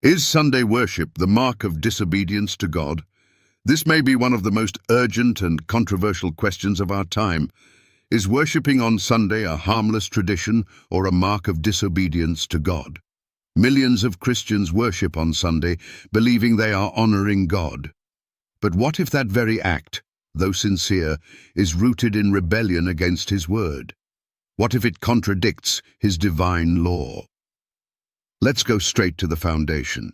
Is Sunday worship the mark of disobedience to God? This may be one of the most urgent and controversial questions of our time. Is worshipping on Sunday a harmless tradition or a mark of disobedience to God? Millions of Christians worship on Sunday, believing they are honoring God. But what if that very act, though sincere, is rooted in rebellion against His word? What if it contradicts His divine law? Let's go straight to the foundation.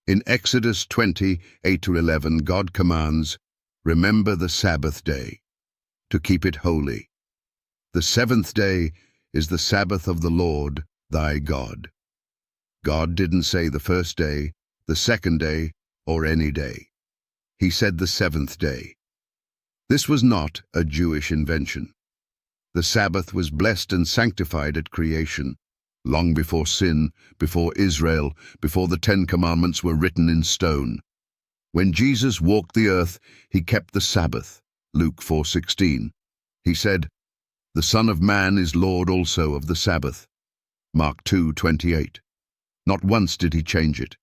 In Exodus 20:8-11, God commands, "Remember the Sabbath day, to keep it holy. The seventh day is the Sabbath of the Lord thy God." God didn't say the first day, the second day, or any day. He said the seventh day. This was not a Jewish invention. The Sabbath was blessed and sanctified at creation, long before sin, before Israel, before the 10 Commandments were written in stone. When Jesus walked the earth, He kept the Sabbath. Luke 4:16. He said, "The Son of Man is Lord also of the Sabbath." Mark 2:28. Not once did He change it.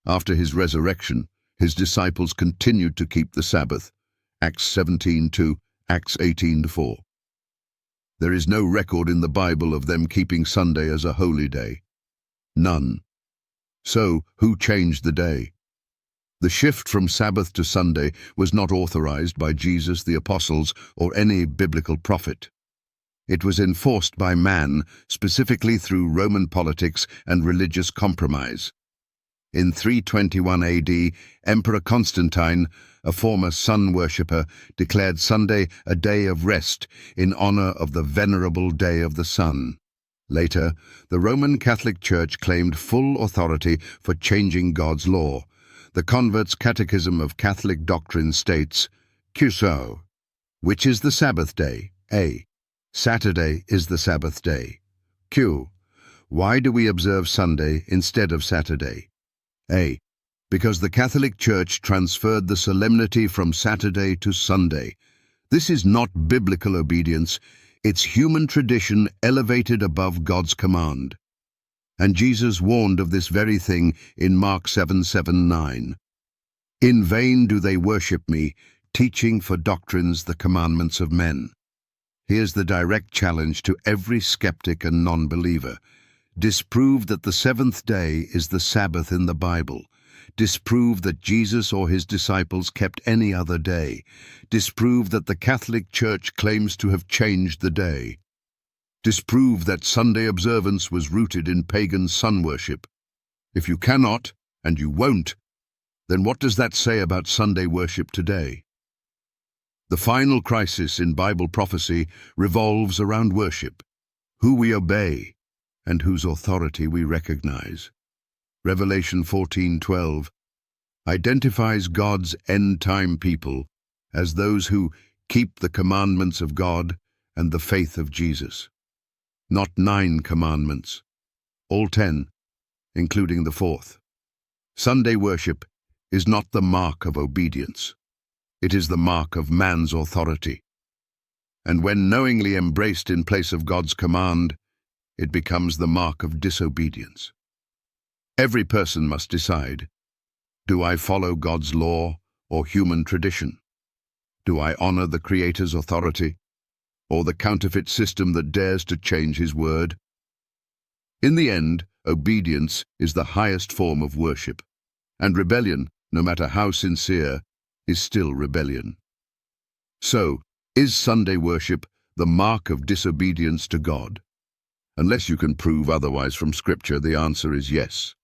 After His resurrection, His disciples continued to keep the Sabbath. Acts 17:2, Acts 18:4. There is no record in the Bible of them keeping Sunday as a holy day. None. So, who changed the day? The shift from Sabbath to Sunday was not authorized by Jesus, the apostles, or any biblical prophet. It was enforced by man, specifically through Roman politics and religious compromise. In 321 AD, Emperor Constantine, a former sun worshipper, declared Sunday a day of rest in honor of the venerable day of the sun. Later, the Roman Catholic Church claimed full authority for changing God's law. The Convert's Catechism of Catholic Doctrine states, Q. Which is the Sabbath day? A. Saturday is the Sabbath day. Q. Why do we observe Sunday instead of Saturday? A. Because the Catholic Church transferred the solemnity from Saturday to Sunday. This is not biblical obedience, it's human tradition elevated above God's command. And Jesus warned of this very thing in Mark 7:7-9. In vain do they worship me, teaching for doctrines the commandments of men. Here's the direct challenge to every skeptic and non-believer. Disprove that the seventh day is the Sabbath in the Bible. Disprove that Jesus or His disciples kept any other day. Disprove that the Catholic Church claims to have changed the day. Disprove that Sunday observance was rooted in pagan sun worship. If you cannot, and you won't, then what does that say about Sunday worship today? The final crisis in Bible prophecy revolves around worship, who we obey, and whose authority we recognize. Revelation 14:12 identifies God's end-time people as those who keep the commandments of God and the faith of Jesus. Not 9 commandments, all 10, including the 4th. Sunday worship is not the mark of obedience. It is the mark of man's authority. And when knowingly embraced in place of God's command, it becomes the mark of disobedience. Every person must decide, do I follow God's law or human tradition? Do I honor the Creator's authority or the counterfeit system that dares to change His word? In the end, obedience is the highest form of worship, and rebellion, no matter how sincere, is still rebellion. So, is Sunday worship the mark of disobedience to God? Unless you can prove otherwise from Scripture, the answer is yes.